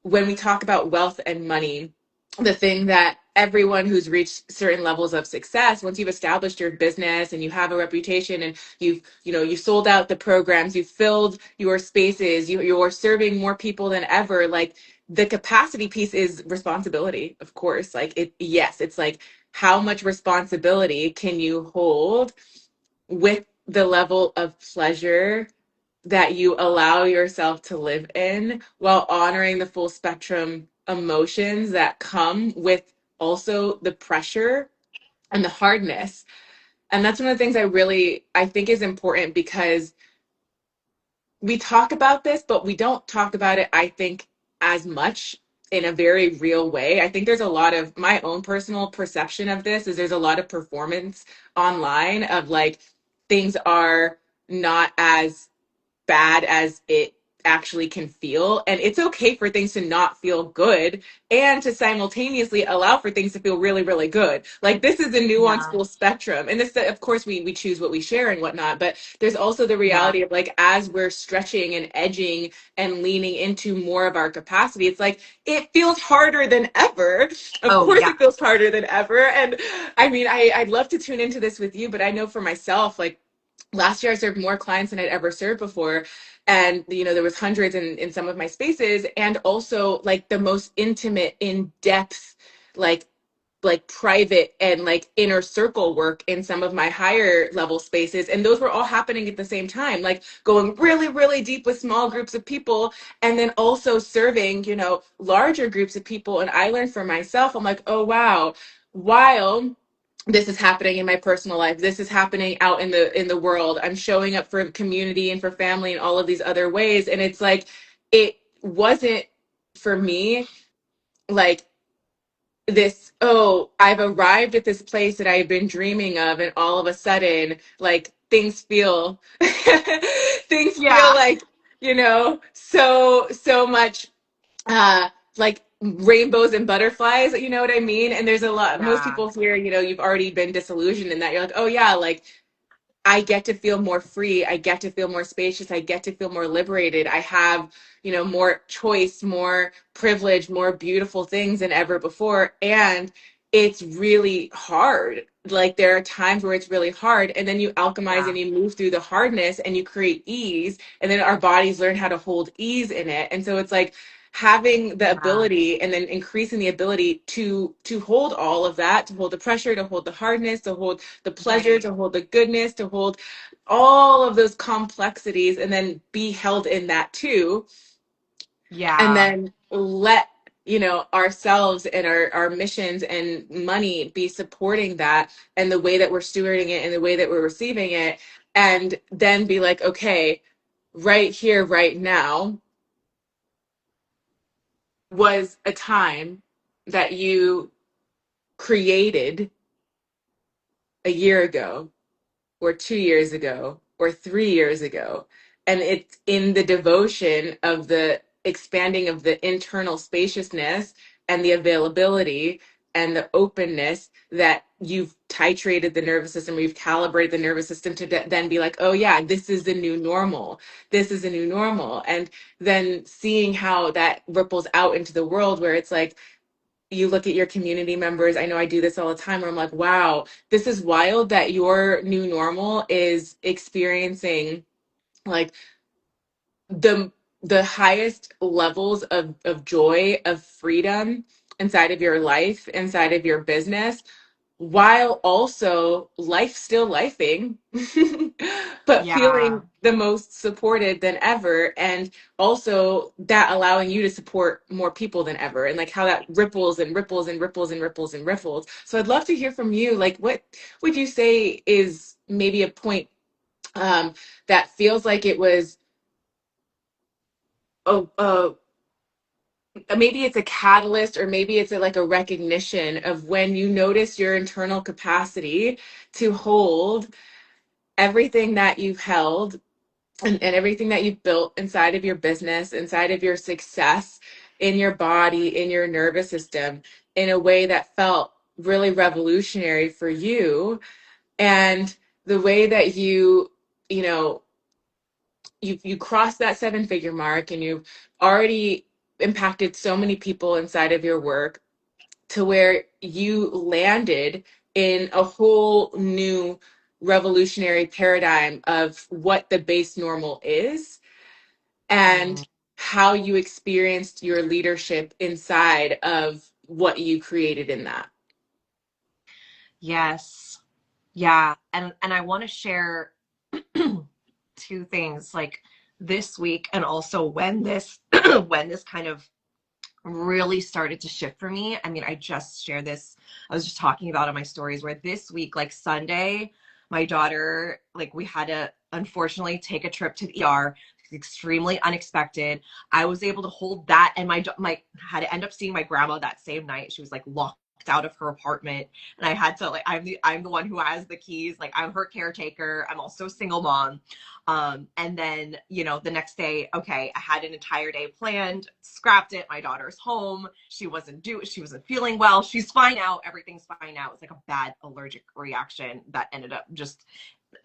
when we talk about wealth and money, the thing that everyone who's reached certain levels of success, once you've established your business and you have a reputation and you sold out the programs, you've filled your spaces, you're serving more people than ever, like the capacity piece is responsibility, of course. Like yes, it's like, how much responsibility can you hold with the level of pleasure that you allow yourself to live in, while honoring the full spectrum emotions that come with also the pressure and the hardness. And that's one of the things I think is important, because we talk about this, but we don't talk about it, I think, as much in a very real way. I think there's a lot of, my own personal perception of this is, there's a lot of performance online of like, things are not as bad as it actually can feel. And it's okay for things to not feel good, and to simultaneously allow for things to feel really, really good. Like, this is a nuanced Yeah. full spectrum. And this, of course, we choose what we share and whatnot, but there's also the Yeah. reality of like, as we're stretching and edging and leaning into more of our capacity, it's like, it feels harder than ever. Of Oh, course yeah. it feels harder than ever. And I mean, I'd love to tune into this with you, but I know for myself, like, last year I served more clients than I'd ever served before. And there was hundreds in some of my spaces, and also like the most intimate, in depth, like like private and like inner circle work in some of my higher level spaces, and those were all happening at the same time, like going really really deep with small groups of people, and then also serving, you know, larger groups of people. And I learned for myself, I'm like, oh wow, while this is happening in my personal life, this is happening out in the world, I'm showing up for community and for family and all of these other ways. And it's like, it wasn't for me like this, oh, I've arrived at this place that I've been dreaming of, and all of a sudden like things feel things feel Yeah. like, you know, so much uh like rainbows and butterflies, you know what I mean? And there's a lot, most Yeah. people here, you know, you've already been disillusioned in that, you're like, oh yeah, like I get to feel more free. I get to feel more spacious. I get to feel more liberated. I have, you know, more choice, more privilege, more beautiful things than ever before. And it's really hard. Like there are times where it's really hard, and then you alchemize Yeah. and you move through the hardness and you create ease. And then our bodies learn how to hold ease in it. And so it's like having the Yeah. ability and then increasing the ability to hold all of that, to hold the pressure, to hold the hardness, to hold the pleasure, Right. to hold the goodness, to hold all of those complexities, and then be held in that too. And Yeah. then let, you know, ourselves and our missions and money be supporting that, and the way that we're stewarding it and the way that we're receiving it. And then be like, okay, right here, right now was a time that you created a year ago or 2 years ago or 3 years ago. And it's in the devotion of the expanding of the internal spaciousness and the availability and the openness that you've titrated the nervous system, or you've calibrated the nervous system to then be like, oh yeah, this is the new normal. This is the new normal. And then seeing how that ripples out into the world, where it's like, you look at your community members. I know I do this all the time, where I'm like, wow, this is wild that your new normal is experiencing like the the highest levels of joy, of freedom inside of your life, inside of your business, while also life still lifing, but Yeah. feeling the most supported than ever. And also that allowing you to support more people than ever, and like how that ripples and ripples and ripples and ripples and ripples. So I'd love to hear from you. Like, what would you say is maybe a point that feels like it was, oh, maybe it's a catalyst, or maybe it's like a recognition of when you notice your internal capacity to hold everything that you've held, and everything that you've built inside of your business, inside of your success, in your body, in your nervous system, in a way that felt really revolutionary for you. And the way that you know, you crossed that 7-figure mark, and you've already impacted so many people inside of your work, to where you landed in a whole new revolutionary paradigm of what the base normal is, Mm. and how you experienced your leadership inside of what you created in that. Yes. Yeah. And I want to share two things, like this week, and also when this when this kind of really started to shift for me. I mean, I just shared this. I was just talking about in my stories, where this week, like Sunday, my daughter, like we had to unfortunately take a trip to the ER. Extremely unexpected. I was able to hold that, and my had to end up seeing my grandma that same night. She was like locked out of her apartment, and I had to, like, I'm the one who has the keys. Like, I'm her caretaker. I'm also a single mom. And then, the next day, okay, I had an entire day planned, scrapped it. My daughter's home. She wasn't feeling well. She's fine now. Everything's fine now. It's like a bad allergic reaction that ended up just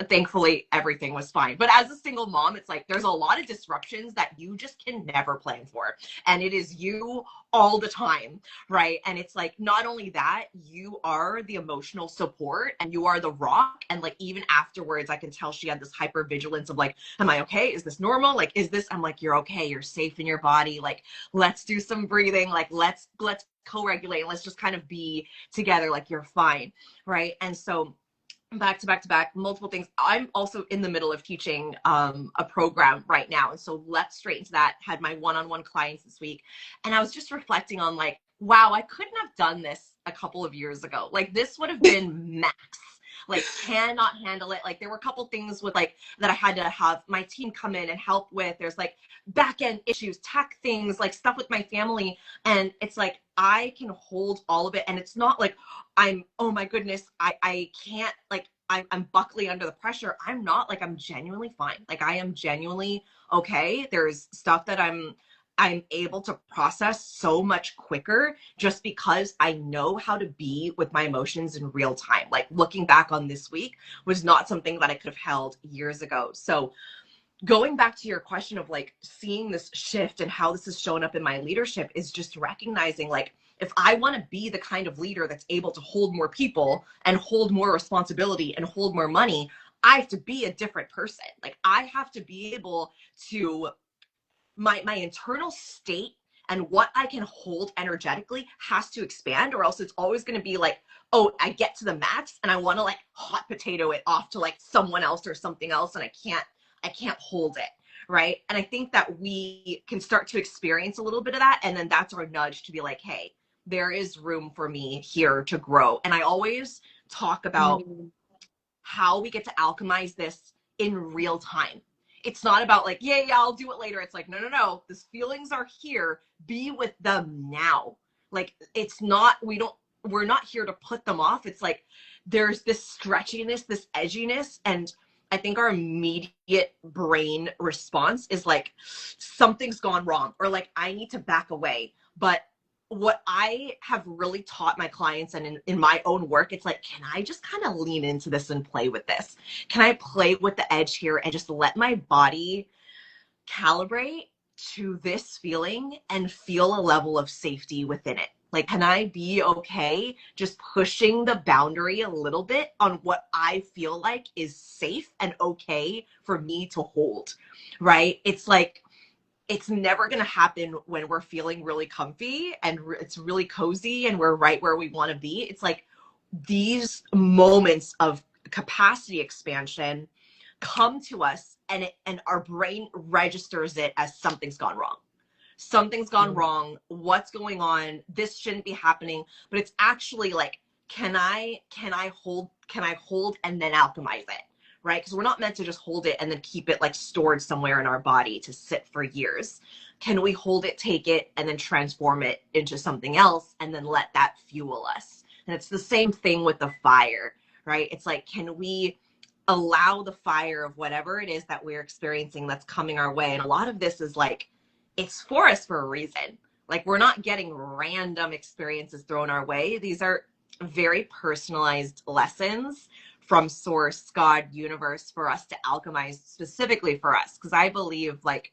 thankfully everything was fine. But as a single mom, it's like there's a lot of disruptions that you just can never plan for. And it is you all the time, right? And it's like not only that, you are the emotional support and you are the rock. And like even afterwards, I can tell she had this hyper vigilance of like, am I okay? Is this normal? Like, is this? I'm like, you're okay. You're safe in your body. Like, let's do some breathing. Like, let's co-regulate. Let's just kind of be together. Like, you're fine, right? And so back to back to back, multiple things. I'm also in the middle of teaching a program right now. And so let's straight into that. Had my one-on-one clients this week. And I was just reflecting on like, wow, I couldn't have done this a couple of years ago. Like this would have been max. Like cannot handle it. Like there were a couple things with like that I had to have my team come in and help with. There's like back end issues, tech things, like stuff with my family. And it's like I can hold all of it. And it's not like I'm, oh my goodness, I can't, like I'm buckling under the pressure. I'm not, like I'm genuinely fine. Like I am genuinely okay. There's stuff that I'm able to process so much quicker just because I know how to be with my emotions in real time. Like looking back on this week was not something that I could have held years ago. So going back to your question of like seeing this shift and how this has shown up in my leadership is just recognizing like if I want to be the kind of leader that's able to hold more people and hold more responsibility and hold more money, I have to be a different person. Like I have to be able to my internal state and what I can hold energetically has to expand, or else it's always going to be like, oh, I get to the max and I want to like hot potato it off to like someone else or something else, and I can't hold it, right? And I think that we can start to experience a little bit of that, and then that's our nudge to be like, hey, there is room for me here to grow. And I always talk about Mm. how we get to alchemize this in real time. It's not about like, yeah, I'll do it later. It's like, no. These feelings are here. Be with them now. Like, it's not, we're not here to put them off. It's like, there's this stretchiness, this edginess. And I think our immediate brain response is like, something's gone wrong, or like, I need to back away. But what I have really taught my clients and in my own work, it's like, can I just kind of lean into this and play with this? Can I play with the edge here and just let my body calibrate to this feeling and feel a level of safety within it? Like, can I be okay just pushing the boundary a little bit on what I feel like is safe and okay for me to hold, right? It's like, it's never going to happen when we're feeling really comfy and it's really cozy and we're right where we want to be. It's like these moments of capacity expansion come to us, and our brain registers it as something's gone wrong. Something's gone wrong. What's going on? This shouldn't be happening. But it's actually like, can I hold and then alchemize it? Right? Because we're not meant to just hold it and then keep it like stored somewhere in our body to sit for years. Can we hold it, take it, and then transform it into something else and then let that fuel us? And it's the same thing with the fire, right? It's like, can we allow the fire of whatever it is that we're experiencing that's coming our way? And a lot of this is like, it's for us for a reason. Like we're not getting random experiences thrown our way. These are very personalized lessons from source, God, universe, for us to alchemize specifically for us. Because I believe like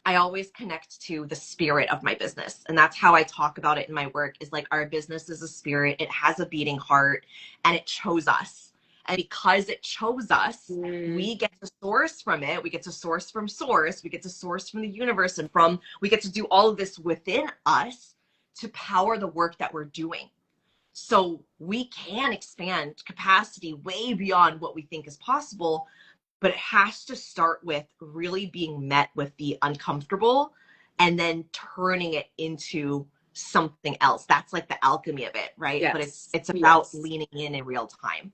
I always connect to the spirit of my business. And that's how I talk about it in my work, is like our business is a spirit. It has a beating heart and it chose us. And because it chose us, Mm. we get to source from it. We get to source from source. We get to source from the universe, and we get to do all of this within us to power the work that we're doing. So we can expand capacity way beyond what we think is possible, but it has to start with really being met with the uncomfortable and then turning it into something else. That's like the alchemy of it, right? But Yes. it's about Yes. leaning in real time.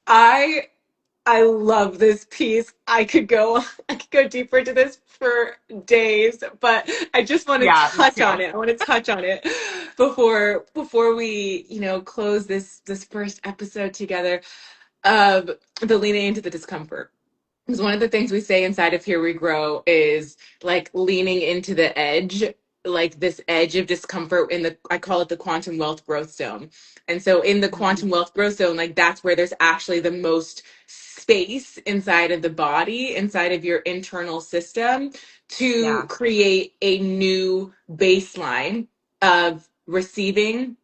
I I love this piece. I could go deeper into this for days, but I just want to Yeah, me touch on too. it. I want to touch on it before we, close this first episode together of the leaning into the discomfort. Because one of the things we say inside of Here We Grow is like leaning into the edge. like this edge of discomfort in the, I call it the quantum wealth growth zone. And so in the quantum wealth growth zone, like that's where there's actually the most space inside of the body, inside of your internal system, to Yeah. create a new baseline of receiving,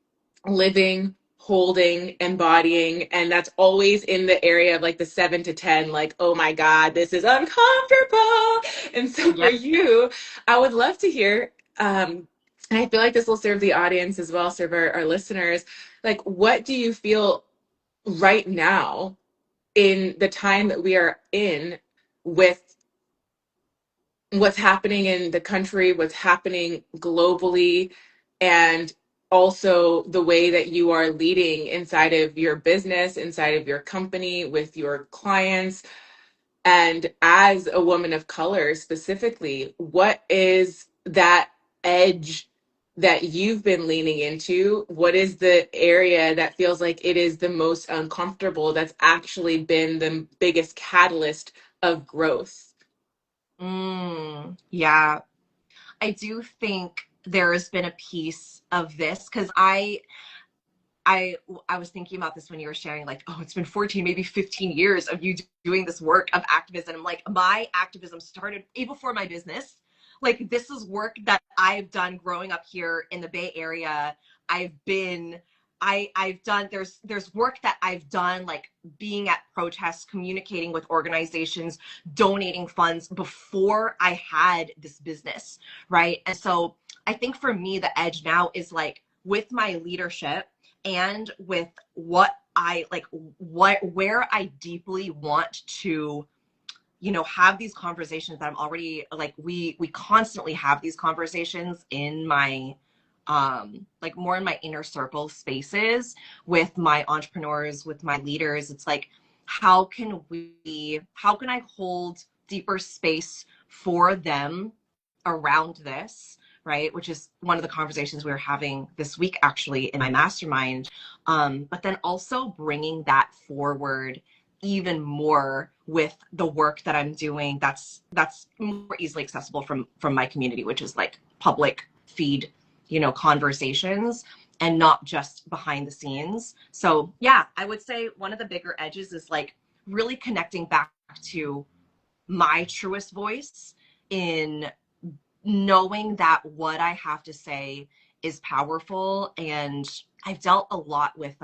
living, holding, embodying. And that's always in the area of like the 7 to 10, like, oh my God, this is uncomfortable. And so for Yep. you, I would love to hear, and I feel like this will serve the audience as well, serve our listeners. Like, what do you feel right now in the time that we are in with what's happening in the country, what's happening globally, and also the way that you are leading inside of your business, inside of your company, with your clients? And as a woman of color specifically, what is that edge that you've been leaning into? What is the area that feels like it is the most uncomfortable that's actually been the biggest catalyst of growth? Yeah. I do think there's been a piece of this because I I was thinking about this when you were sharing, like, oh, it's been 14, maybe 15 years of you doing this work of activism. I'm like, my activism started way before my business. Like, this is work that I've done growing up here in the Bay Area. I've been I've done there's work that I've done, like being at protests, communicating with organizations, donating funds before I had this business, right? And so I think for me the edge now is like with my leadership and with what I like, what where I deeply want to, have these conversations that I'm already like, we constantly have these conversations in my like more in my inner circle spaces with my entrepreneurs, with my leaders. It's like, how can I hold deeper space for them around this, right? Which is one of the conversations we were having this week, actually, in my mastermind. But then also bringing that forward even more with the work that I'm doing. That's more easily accessible from my community, which is like public feed, conversations, and not just behind the scenes. So yeah, I would say one of the bigger edges is like really connecting back to my truest voice in knowing that what I have to say is powerful. And I've dealt a lot with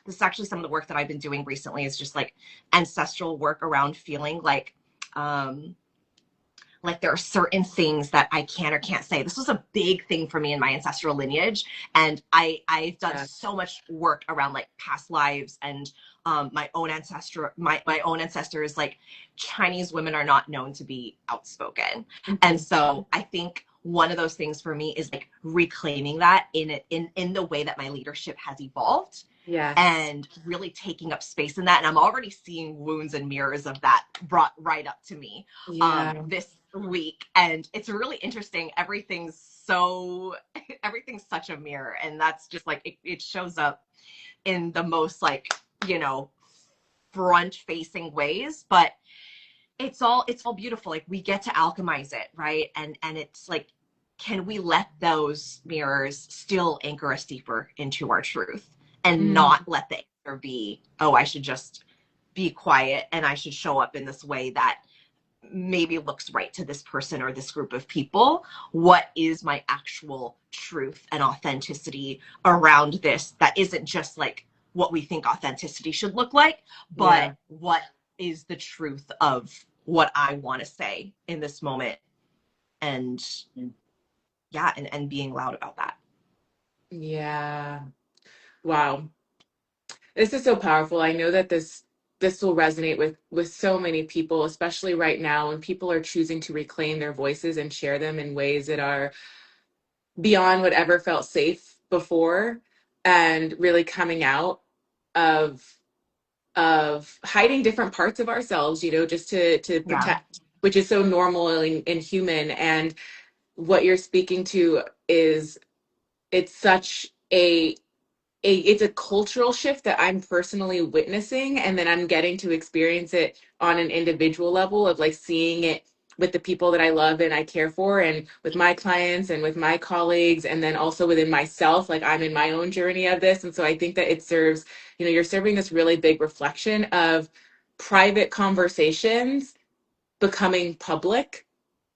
this is actually some of the work that I've been doing recently, is just like ancestral work around feeling um like there are certain things that I can or can't say. This was a big thing for me in my ancestral lineage, and I've done Yeah. so much work around like past lives and my own ancestors. Like, Chinese women are not known to be outspoken, and Mhm. so I think one of those things for me is like reclaiming that in the way that my leadership has evolved, Yes. and really taking up space in that. And I'm already seeing wounds and mirrors of that brought right up to me Yeah. this week. And it's really interesting. Everything's such a mirror. And that's just like, it shows up in the most like, you know, front facing ways, but it's all beautiful. Like, we get to alchemize it, right? And it's like, can we let those mirrors still anchor us deeper into our truth, and Mm. not let the anchor be, oh, I should just be quiet and I should show up in this way that maybe looks right to this person or this group of people. What is my actual truth and authenticity around this, that isn't just like what we think authenticity should look like, but Yeah. what is the truth of what I want to say in this moment? And yeah, and being loud about that. Yeah. Wow. This is so powerful. I know that this will resonate with so many people, especially right now when people are choosing to reclaim their voices and share them in ways that are beyond whatever felt safe before, and really coming out of hiding different parts of ourselves, just to Yeah. protect, which is so normal and human. And what you're speaking to is, it's such it's a cultural shift that I'm personally witnessing, and then I'm getting to experience it on an individual level of like seeing it with the people that I love and I care for, and with my clients and with my colleagues, and then also within myself. Like, I'm in my own journey of this. And so I think that it serves, you're serving this really big reflection of private conversations becoming public,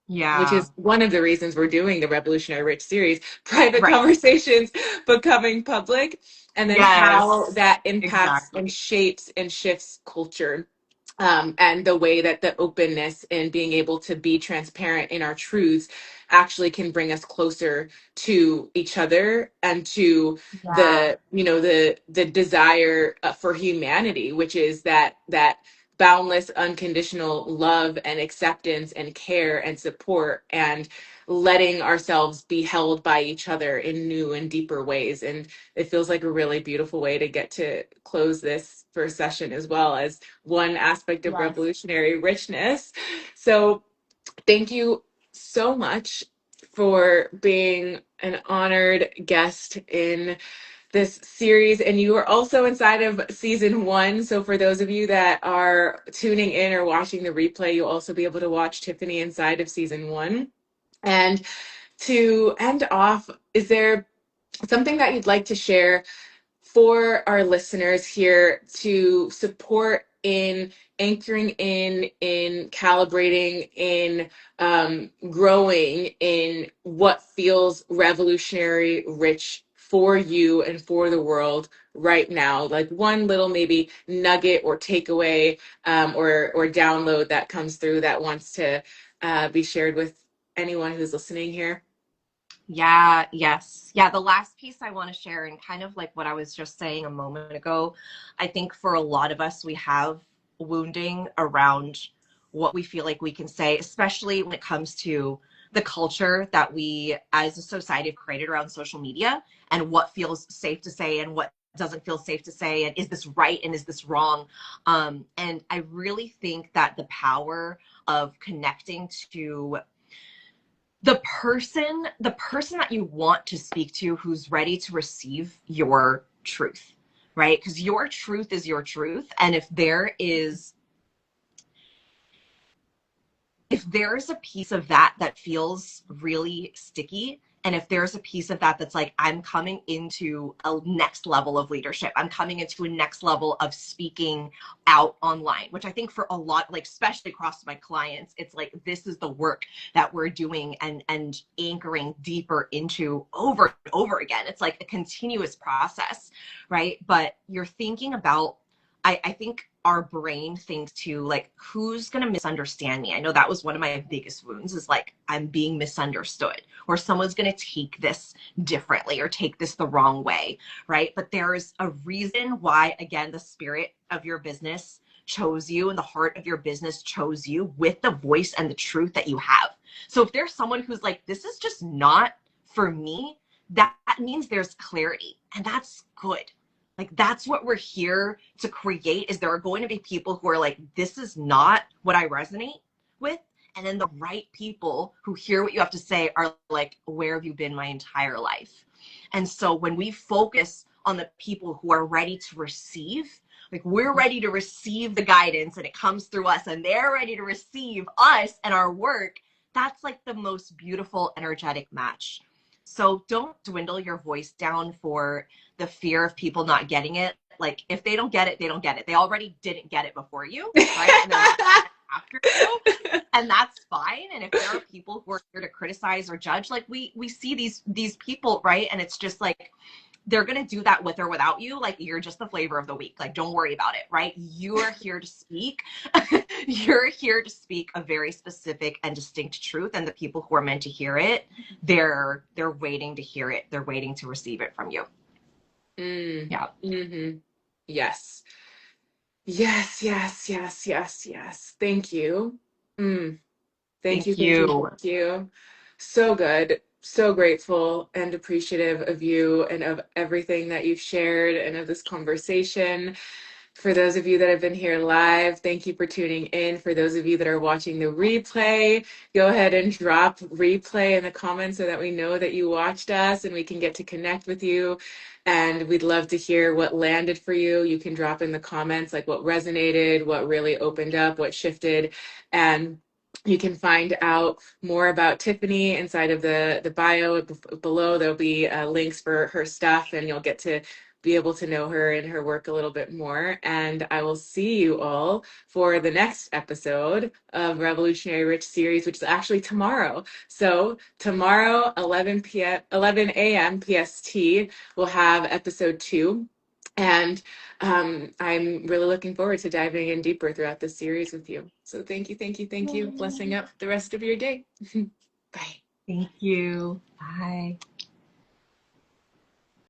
which Yeah. is one of the reasons we're doing the Revolutionary Rich series, private Right. conversations becoming public, and then how Yes. that impacts Exactly. and shapes and shifts culture. And the way that the openness and being able to be transparent in our truths actually can bring us closer to each other and to Yeah. the desire for humanity, which is that boundless unconditional love and acceptance and care and support, and letting ourselves be held by each other in new and deeper ways. And it feels like a really beautiful way to get to close this first session, as well as one aspect of Yes. revolutionary richness. So thank you so much for being an honored guest in this series. And you are also inside of season 1. So for those of you that are tuning in or watching the replay, you'll also be able to watch Tiffany inside of season 1. And to end off, is there something that you'd like to share for our listeners here to support in anchoring in calibrating, in growing in what feels revolutionary rich for you and for the world right now? Like one little maybe nugget or takeaway, or download that comes through that wants to be shared with anyone who's listening here. Yeah, yes. Yeah, the last piece I want to share, and kind of like what I was just saying a moment ago, I think for a lot of us, we have wounding around what we feel like we can say, especially when it comes to the culture that we as a society have created around social media, and what feels safe to say and what doesn't feel safe to say, and is this right and is this wrong? And I really think that the power of connecting to the person that you want to speak to, who's ready to receive your truth, right? Because your truth is your truth, and if there's a piece of that that feels really sticky, and if there's a piece of that that's like, I'm coming into a next level of leadership, I'm coming into a next level of speaking out online, which I think for a lot, like especially across my clients, it's like this is the work that we're doing and anchoring deeper into over and over again. It's like a continuous process, right? But you're thinking about, I think our brain thinks too, like, who's going to misunderstand me? I know that was one of my biggest wounds, is like, I'm being misunderstood, or someone's going to take this differently or take this the wrong way, right? But there's a reason why, again, the spirit of your business chose you and the heart of your business chose you with the voice and the truth that you have. So if there's someone who's like, this is just not for me, that means there's clarity, and that's good. Like, that's what we're here to create. Is there are going to be people who are like, this is not what I resonate with, and then the right people who hear what you have to say are like, where have you been my entire life? And so when we focus on the people who are ready to receive, like, we're ready to receive the guidance and it comes through us, and they're ready to receive us and our work, that's like the most beautiful energetic match. So don't dwindle your voice down for the fear of people not getting it. Like, if they don't get it, they don't get it. They already didn't get it before you, right? And they're not after you, and that's fine. And if there are people who are here to criticize or judge, like, we see these people, right? And it's just like, they're going to do that with or without you. Like, you're just the flavor of the week. Like, don't worry about it, right? You're here to speak. You're here to speak a very specific and distinct truth, and the people who are meant to hear it, they're waiting to hear it. They're waiting to receive it from you. Mm, Yeah. hmm. Yes. Yes, yes, yes, yes, yes. Thank you. Mm, thank you, Thank thank you, you. thank you. So good. So grateful and appreciative of you and of everything that you've shared and of this conversation. For those of you that have been here live, thank you for tuning in. For those of you that are watching the replay, go ahead and drop replay in the comments so that we know that you watched us and we can get to connect with you. And we'd love to hear what landed for you. You can drop in the comments like what resonated, what really opened up, what shifted. And You can find out more about Tiffany inside of the bio below. There'll be links for her stuff, and you'll get to be able to know her and her work a little bit more. And I will see you all for the next episode of Revolutionary Rich series, which is actually tomorrow. So tomorrow, 11 a.m. PST, we'll have episode 2. And I'm really looking forward to diving in deeper throughout this series with you. So thank you, thank you, thank you. Blessing up the rest of your day. Bye. Thank you. Bye.